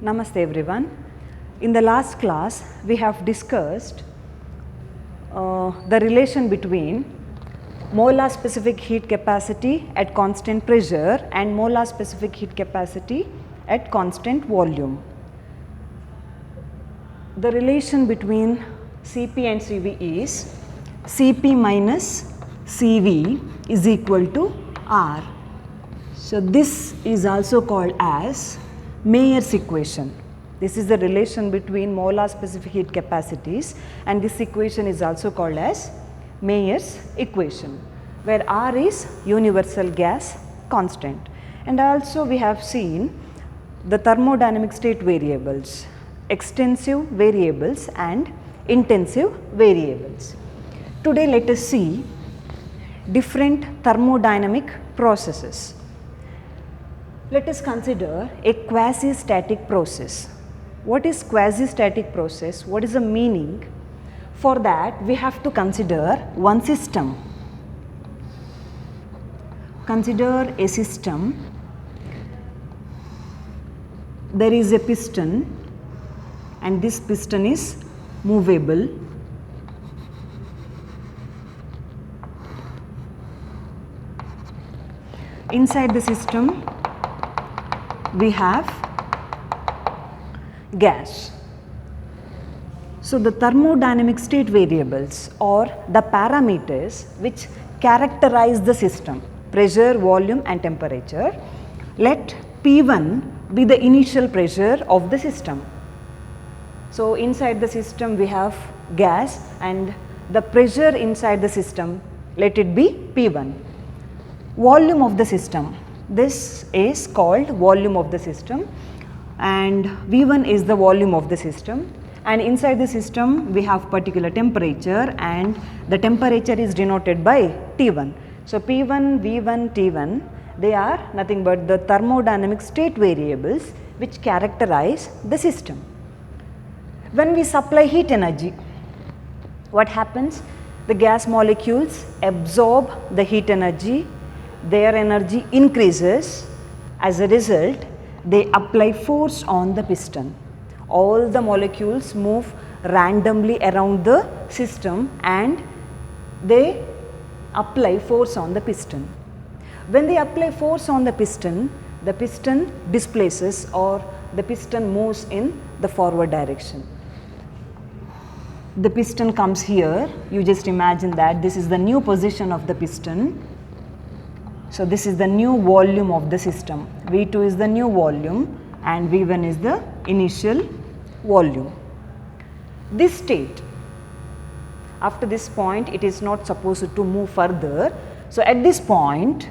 Namaste everyone. In the last class we have discussed the relation between molar specific heat capacity at constant pressure and molar specific heat capacity at constant volume. The relation between Cp and Cv is Cp minus Cv is equal to R. So, this is also called as Mayer's equation. This is the relation between molar specific heat capacities, and this equation is also called as Mayer's equation, where R is universal gas constant. And also we have seen the thermodynamic state variables, extensive variables and intensive variables. Today let us see different thermodynamic processes. Let us consider a quasi-static process. What is quasi-static process? What is the meaning? For that we have to consider one system. Consider a system. There is a piston and this piston is movable. Inside the system we have gas. So, the thermodynamic state variables or the parameters which characterize the system, pressure, volume and temperature, let P1 be the initial pressure of the system. So, inside the system we have gas and the pressure inside the system, let it be P1. Volume of the system, this is called volume of the system, and V1 is the volume of the system, and inside the system we have particular temperature and the temperature is denoted by T1. So, P1, V1, T1, they are nothing but the thermodynamic state variables which characterize the system. When we supply heat energy, what happens? The gas molecules absorb the heat energy, their energy increases. As a result, they apply force on the piston. All the molecules move randomly around the system and they apply force on the piston. When they apply force on the piston displaces or the piston moves in the forward direction. The piston comes here, you just imagine that this is the new position of the piston. So, this is the new volume of the system. V2 is the new volume and V1 is the initial volume. This state, after this point it is not supposed to move further. So, at this point,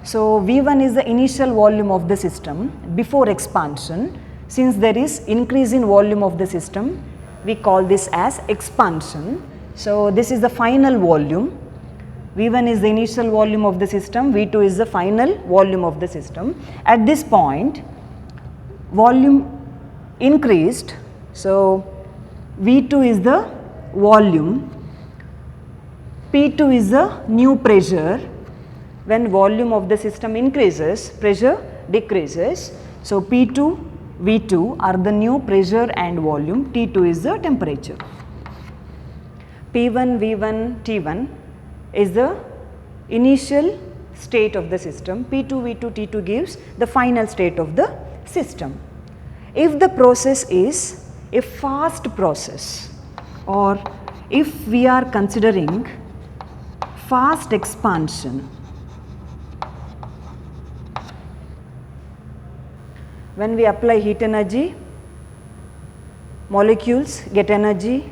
so V1 is the initial volume of the system before expansion. Since there is increase in volume of the system, we call this as expansion. So, this is the final volume. V1 is the initial volume of the system, V2 is the final volume of the system. At this point, volume increased, so V2 is the volume, P2 is the new pressure. When volume of the system increases, pressure decreases. So, P2, V2 are the new pressure and volume, T2 is the temperature. P1, V1, T1 is the initial state of the system, P2, V2, T2 gives the final state of the system. If the process is a fast process or if we are considering fast expansion, when we apply heat energy, molecules get energy,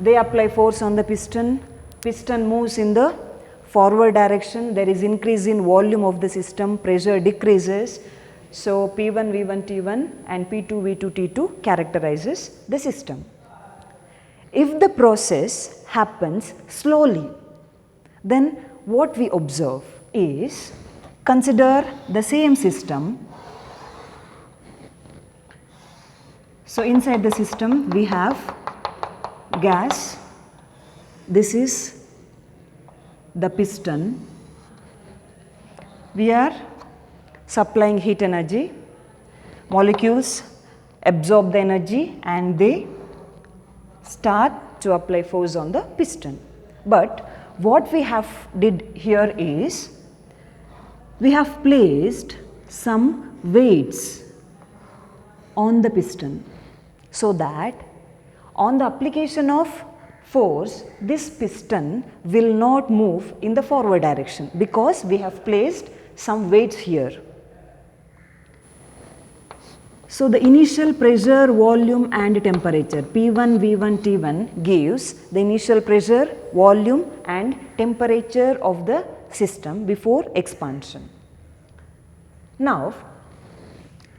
they apply force on the piston, piston moves in the forward direction, there is increase in volume of the system, pressure decreases. So, P1, V1, T1 and P2, V2, T2 characterizes the system. If the process happens slowly, then what we observe is, consider the same system. So, inside the system we have gas. This is the piston. We are supplying heat energy. Molecules absorb the energy and they start to apply force on the piston. But what we have did here is we have placed some weights on the piston so that on the application of force this piston will not move in the forward direction because we have placed some weights here. So, the initial pressure, volume and temperature P1, V1, T1 gives the initial pressure, volume and temperature of the system before expansion. Now,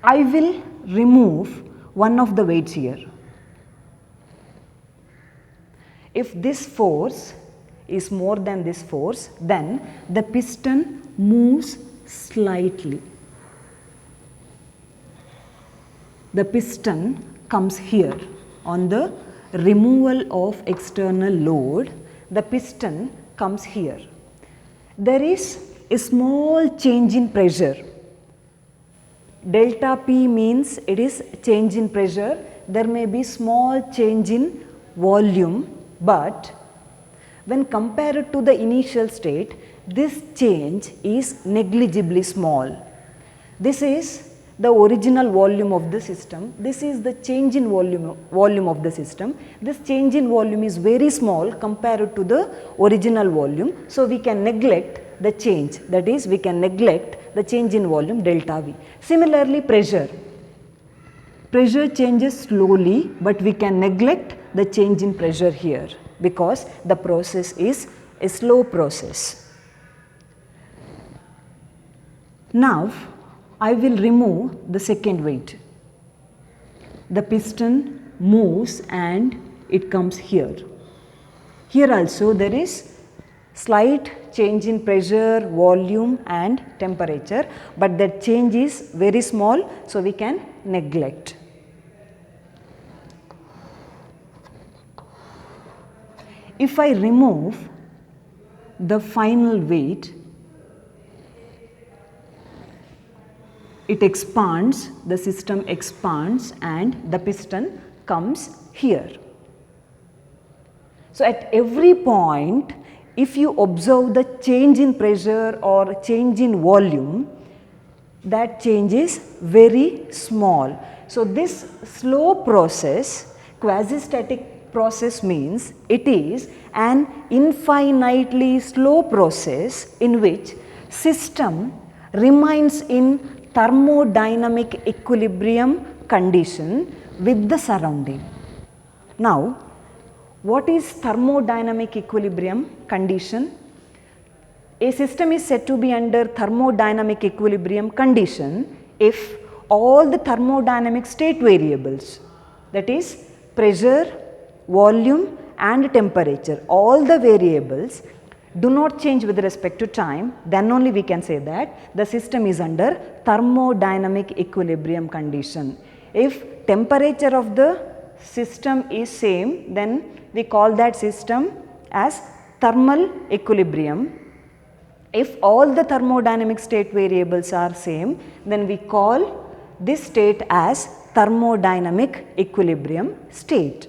I will remove one of the weights here. If this force is more than this force, then the piston moves slightly. The piston comes here on the removal of external load, the piston comes here. There is a small change in pressure. Delta P means it is change in pressure. There may be small change in volume, but when compared to the initial state, this change is negligibly small. This is the original volume of the system. This is the change in volume of the system. This change in volume is very small compared to the original volume. So, we can neglect the change, that is we can neglect the change in volume delta V. Similarly, pressure. Pressure changes slowly, but we can neglect the change in pressure here because the process is a slow process. Now, I will remove the second weight. The piston moves and it comes here. Here also there is slight change in pressure, volume and temperature, but that change is very small, so we can neglect. If I remove the final weight, it expands, the system expands and the piston comes here. So, at every point if you observe the change in pressure or change in volume, that change is very small. So, this slow process, quasi-static process means it is an infinitely slow process in which system remains in thermodynamic equilibrium condition with the surrounding. Now, what is thermodynamic equilibrium condition? A system is said to be under thermodynamic equilibrium condition if all the thermodynamic state variables, that is pressure, volume and temperature, all the variables do not change with respect to time, then only we can say that the system is under thermodynamic equilibrium condition. If temperature of the system is same, then we call that system as thermal equilibrium. If all the thermodynamic state variables are same, then we call this state as thermodynamic equilibrium state.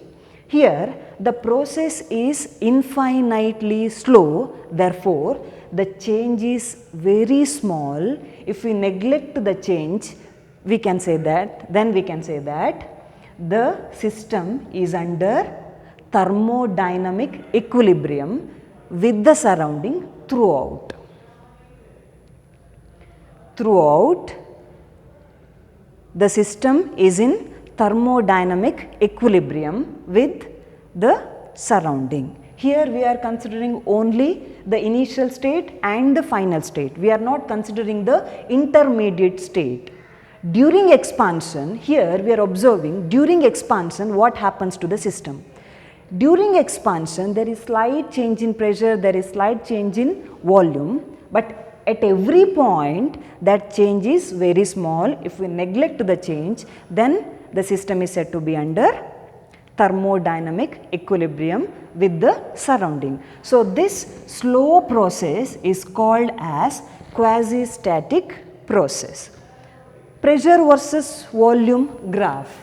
Here the process is infinitely slow, therefore the change is very small. If we neglect the change, we can say that, then we can say that the system is under thermodynamic equilibrium with the surrounding throughout. Throughout, the system is in thermodynamic equilibrium with the surrounding. Here we are considering only the initial state and the final state. We are not considering the intermediate state. During expansion, here we are observing during expansion what happens to the system. During expansion, there is slight change in pressure, there is slight change in volume, but at every point that change is very small. If we neglect the change, then the system is said to be under thermodynamic equilibrium with the surrounding. So, this slow process is called as quasi-static process. Pressure versus volume graph.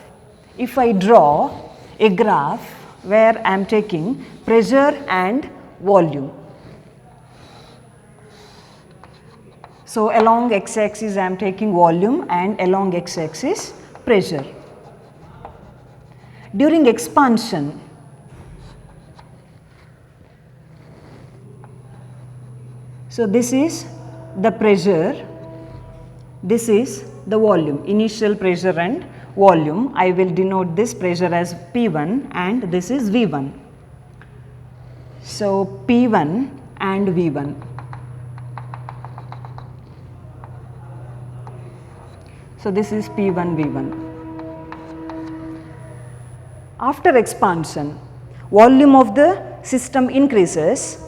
If I draw a graph where I am taking pressure and volume. So, along x-axis I am taking volume and along x-axis pressure. During expansion, so this is the pressure, this is the volume, initial pressure and volume. I will denote this pressure as P1 and this is V1. So, P1 and V1. So, this is P1 V1. After expansion, volume of the system increases.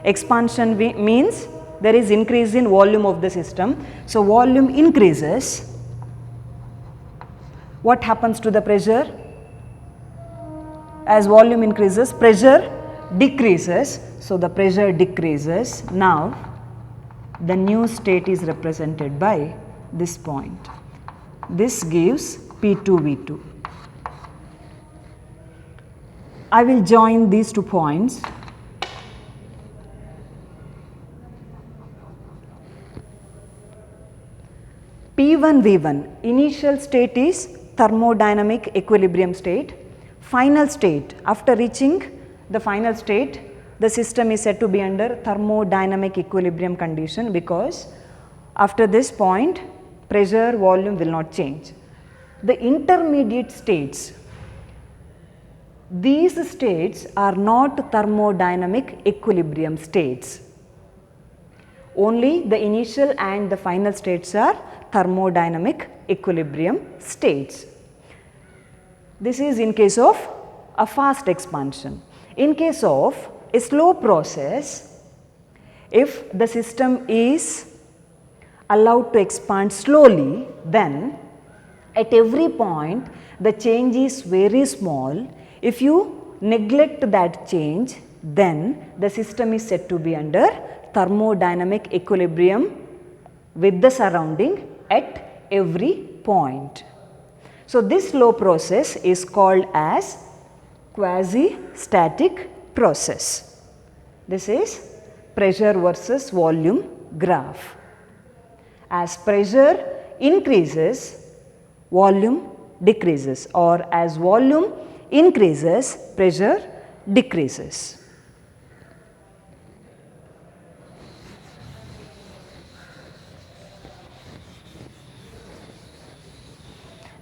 Expansion means there is increase in volume of the system. So, volume increases. What happens to the pressure? As volume increases, pressure decreases. So, the pressure decreases. Now, the new state is represented by this point. This gives P2 V2. I will join these 2 points. P1 V1, initial state is thermodynamic equilibrium state. Final state, after reaching the final state, the system is said to be under thermodynamic equilibrium condition, because after this point pressure, volume will not change. The intermediate states, these states are not thermodynamic equilibrium states. Only the initial and the final states are thermodynamic equilibrium states. This is in case of a fast expansion. In case of a slow process, if the system is allowed to expand slowly, then at every point the change is very small. If you neglect that change, then the system is said to be under thermodynamic equilibrium with the surrounding at every point. So, this slow process is called as quasi-static process. This is pressure versus volume graph. As pressure increases, volume decreases, or as volume increases, pressure decreases.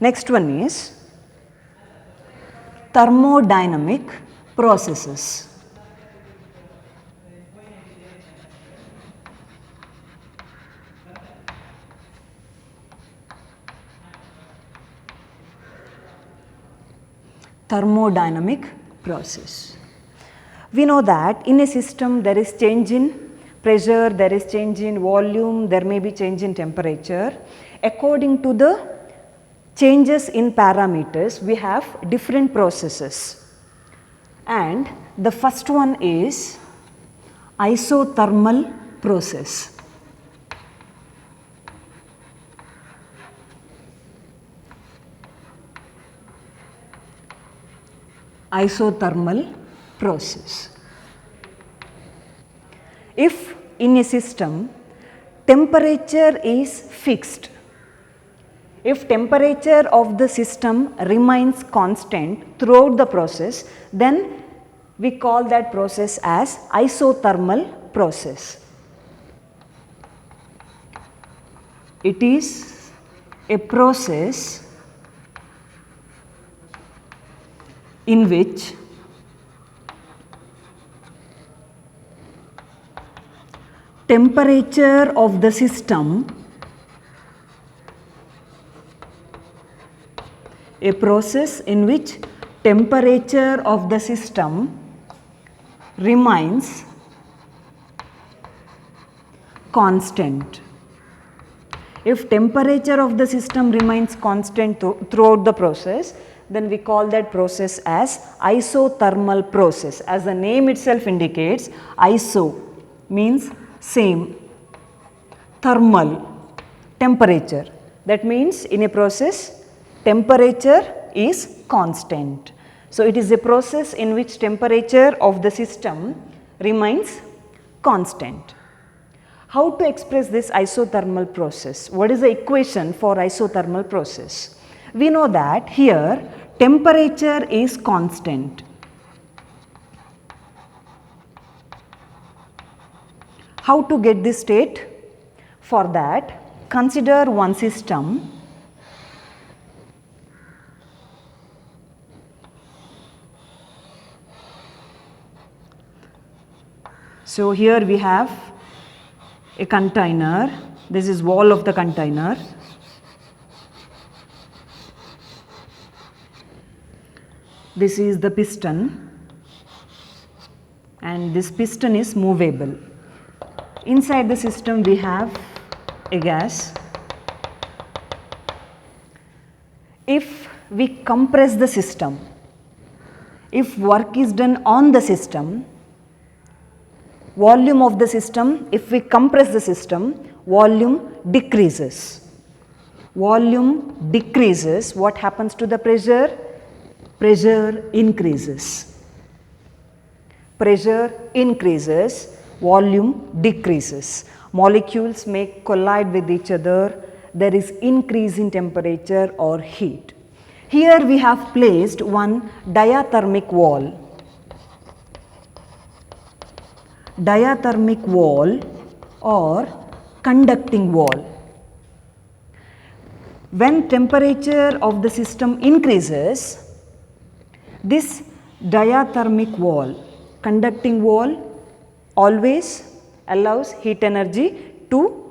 Next one is thermodynamic processes. Thermodynamic process. We know that in a system there is change in pressure, there is change in volume, there may be change in temperature. According to the changes in parameters, we have different processes, and the first one is isothermal process. Isothermal process. If in a system temperature is fixed, if temperature of the system remains constant throughout the process, then we call that process as isothermal process. It is a process in which temperature of the system, a process in which temperature of the system remains constant. If temperature of the system remains constant throughout the process, then we call that process as isothermal process. As the name itself indicates, iso means same, thermal temperature. That means in a process temperature is constant. So, it is a process in which temperature of the system remains constant. How to express this isothermal process? What is the equation for isothermal process? We know that here temperature is constant. How to get this state? For that, consider one system. So, here we have a container, this is wall of the container. This is the piston and this piston is movable. Inside the system we have a gas. If we compress the system, if work is done on the system, volume of the system, if we compress the system, volume decreases. Volume decreases, what happens to the pressure? Pressure increases. Pressure increases, volume decreases. Molecules may collide with each other, there is increase in temperature or heat. Here we have placed one diathermic wall. Diathermic wall or conducting wall. When temperature of the system increases, this diathermic wall, conducting wall, always allows heat energy to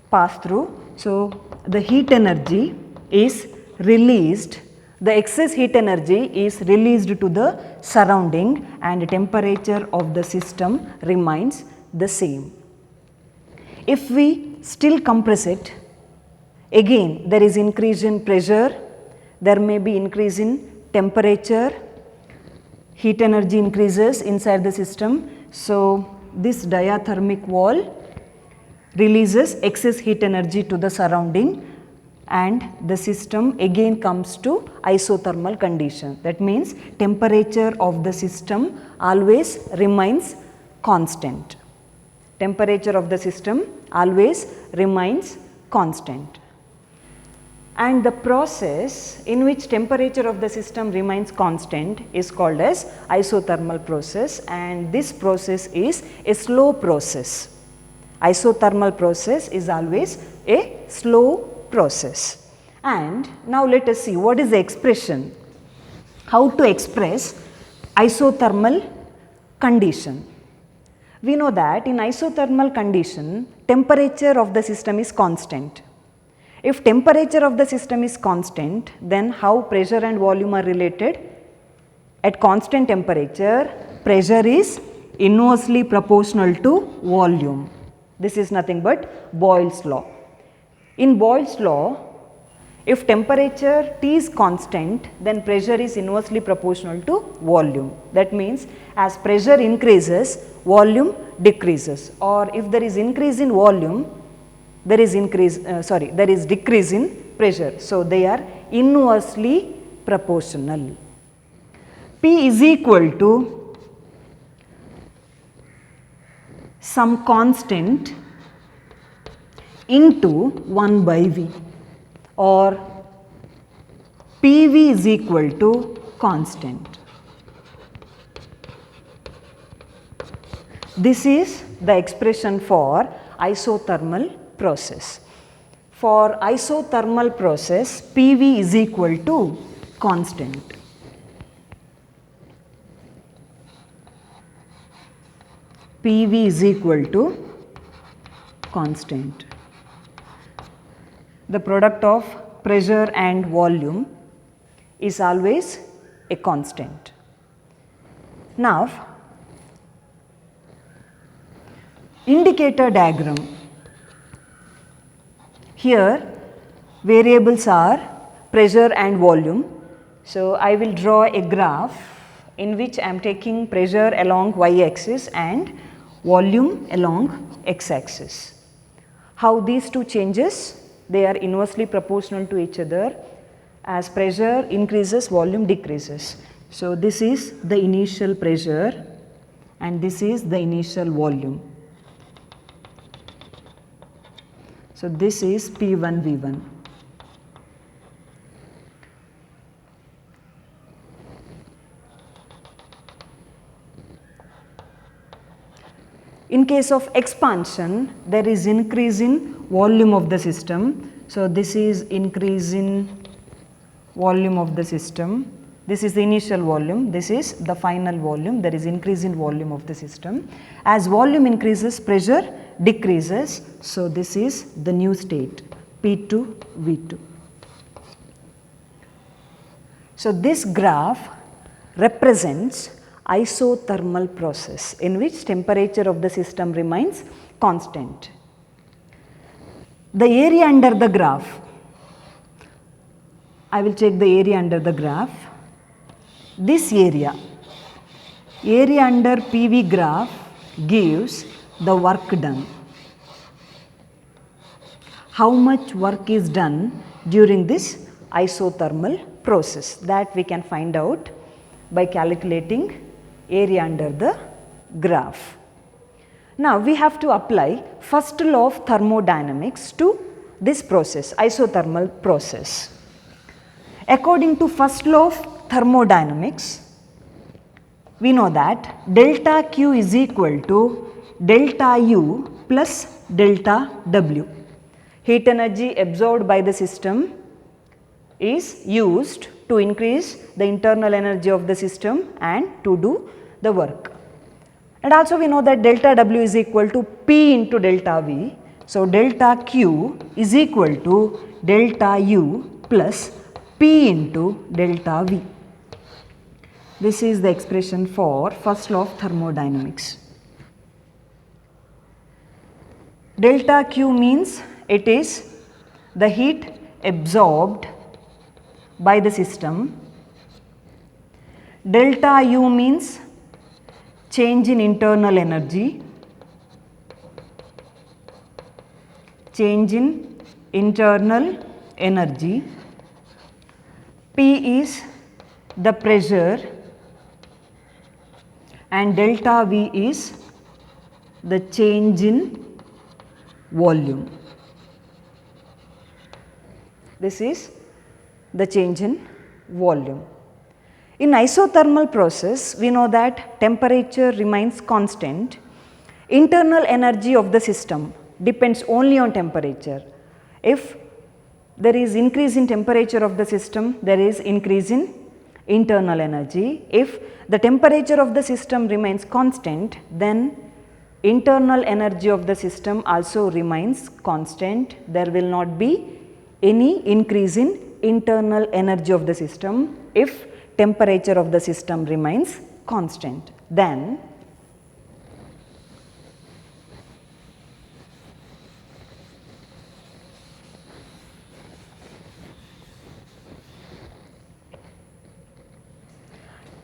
pass through. So, the heat energy is released, the excess heat energy is released to the surrounding and temperature of the system remains the same. If we still compress it, again there is increase in pressure, there may be increase in temperature, heat energy increases inside the system. So, this diathermic wall releases excess heat energy to the surrounding and the system again comes to isothermal condition. That means temperature of the system always remains constant. Temperature of the system always remains constant. And the process in which temperature of the system remains constant is called as isothermal process, and this process is a slow process. Isothermal process is always a slow process. And now let us see what is the expression, how to express isothermal condition. We know that in isothermal condition temperature of the system is constant. If temperature of the system is constant, then how pressure and volume are related? At constant temperature, pressure is inversely proportional to volume. This is nothing but Boyle's law. In Boyle's law, if temperature T is constant, then pressure is inversely proportional to volume. That means as pressure increases, volume decreases, or if there is increase in volume, there is decrease in pressure. So, they are inversely proportional. P is equal to some constant into 1 by V, or PV is equal to constant. This is the expression for isothermal process. For isothermal process, PV is equal to constant. PV is equal to constant. The product of pressure and volume is always a constant. Now, indicator diagram. Here variables are pressure and volume. So, I will draw a graph in which I am taking pressure along y axis and volume along x axis. How these two changes? they are inversely proportional to each other. As pressure increases, volume decreases. So, this is the initial pressure and this is the initial volume. So, this is P1 V1. In case of expansion, there is increase in volume of the system. So, this is increase in volume of the system. This is the initial volume, this is the final volume, there is increase in volume of the system. As volume increases, pressure decreases. So, this is the new state P2 V2. So, this graph represents isothermal process in which temperature of the system remains constant. The area under the graph, I will check the area under the graph. This area under PV graph gives the work done. How much work is done during this isothermal process, that we can find out by calculating area under the graph. Now, we have to apply first law of thermodynamics to this process, isothermal process. According to first law of thermodynamics, we know that delta Q is equal to delta U plus delta W. Heat energy absorbed by the system is used to increase the internal energy of the system and to do the work. And also we know that delta W is equal to P into delta V. So, delta Q is equal to delta U plus P into delta V. This is the expression for first law of thermodynamics. Delta Q means it is the heat absorbed by the system. Delta U means change in internal energy, change in internal energy. P is the pressure and delta V is the change in volume. This is the change in volume. In isothermal process, we know that temperature remains constant. Internal energy of the system depends only on temperature. If there is increase in temperature of the system, there is increase in internal energy. If the temperature of the system remains constant, then internal energy of the system also remains constant. There will not be any increase in internal energy of the system if temperature of the system remains constant. Then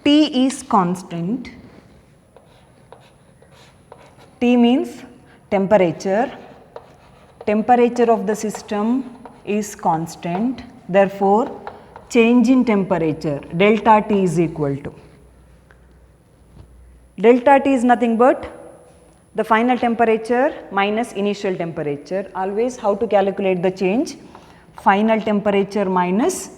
T is constant. T means temperature. Temperature of the system is constant. Therefore, change in temperature delta T is equal to, delta T is nothing but the final temperature minus initial temperature. Always how to calculate the change? Final temperature minus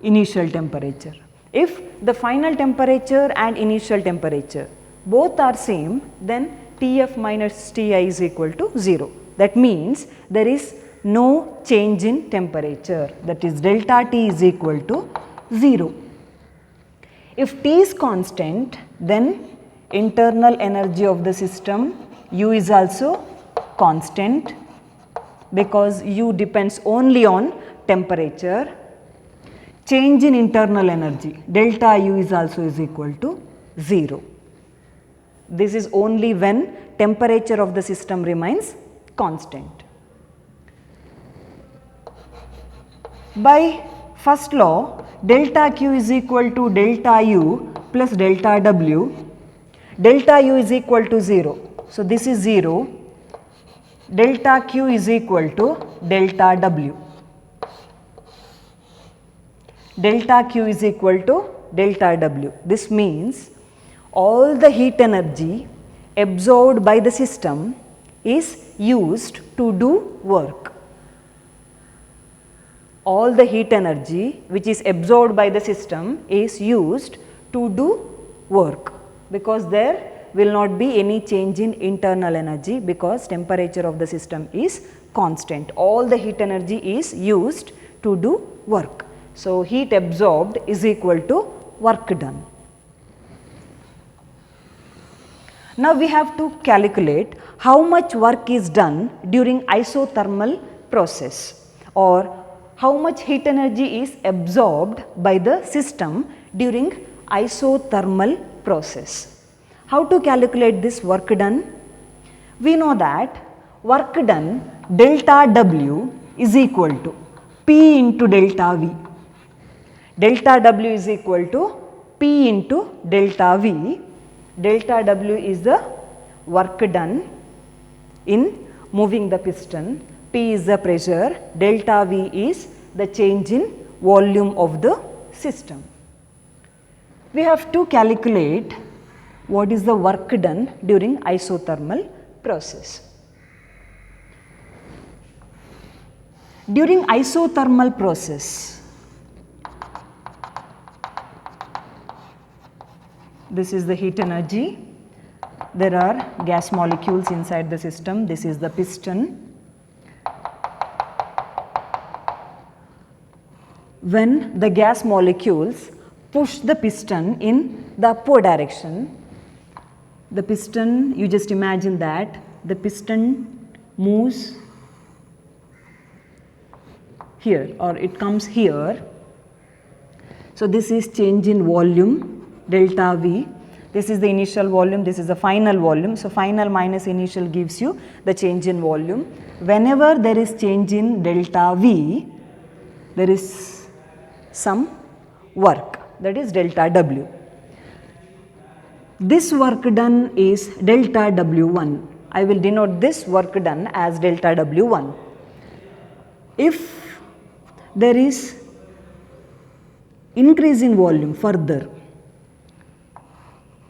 initial temperature. If the final temperature and initial temperature both are same, then Tf minus Ti is equal to 0. That means there is no change in temperature, that is delta T is equal to 0. If T is constant, then internal energy of the system U is also constant because U depends only on temperature. Change in internal energy delta U is also is equal to 0. This is only when temperature of the system remains constant. By first law, delta Q is equal to delta U plus delta W. Delta U is equal to 0. So, this is 0. delta Q is equal to delta W. Delta Q is equal to delta W. This means all the heat energy absorbed by the system is used to do work. All the heat energy which is absorbed by the system is used to do work, because there will not be any change in internal energy, because temperature of the system is constant. All the heat energy is used to do work. So, heat absorbed is equal to work done. Now, we have to calculate how much work is done during isothermal process, or how much heat energy is absorbed by the system during isothermal process. How to calculate this work done? We know that work done delta W is equal to P into delta V. Delta W is equal to P into delta V. Delta W is the work done in moving the piston, P is the pressure, delta V is the change in volume of the system. We have to calculate what is the work done during isothermal process. During isothermal process, this is the heat energy, there are gas molecules inside the system, this is the piston. When the gas molecules push the piston in the upward direction, the piston, you just imagine that the piston moves here, or it comes here. So, this is change in volume delta V. This is the initial volume, this is the final volume. So, final minus initial gives you the change in volume. Whenever there is change in delta V, there is some work, that is delta W. This work done is delta W1. I will denote this work done as delta W1. If there is increase in volume further,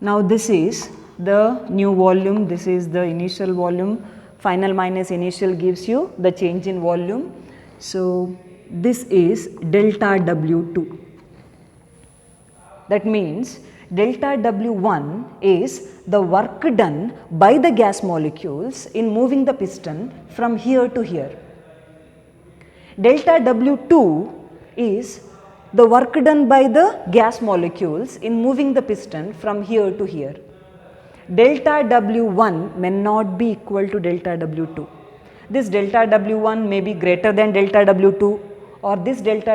now this is the new volume, this is the initial volume, final minus initial gives you the change in volume. So, this is delta W2. That means delta W1 is the work done by the gas molecules in moving the piston from here to here. Delta W2 is the work done by the gas molecules in moving the piston from here to here. Delta W1 may not be equal to delta W2. This delta W1 may be greater than delta W2, or this delta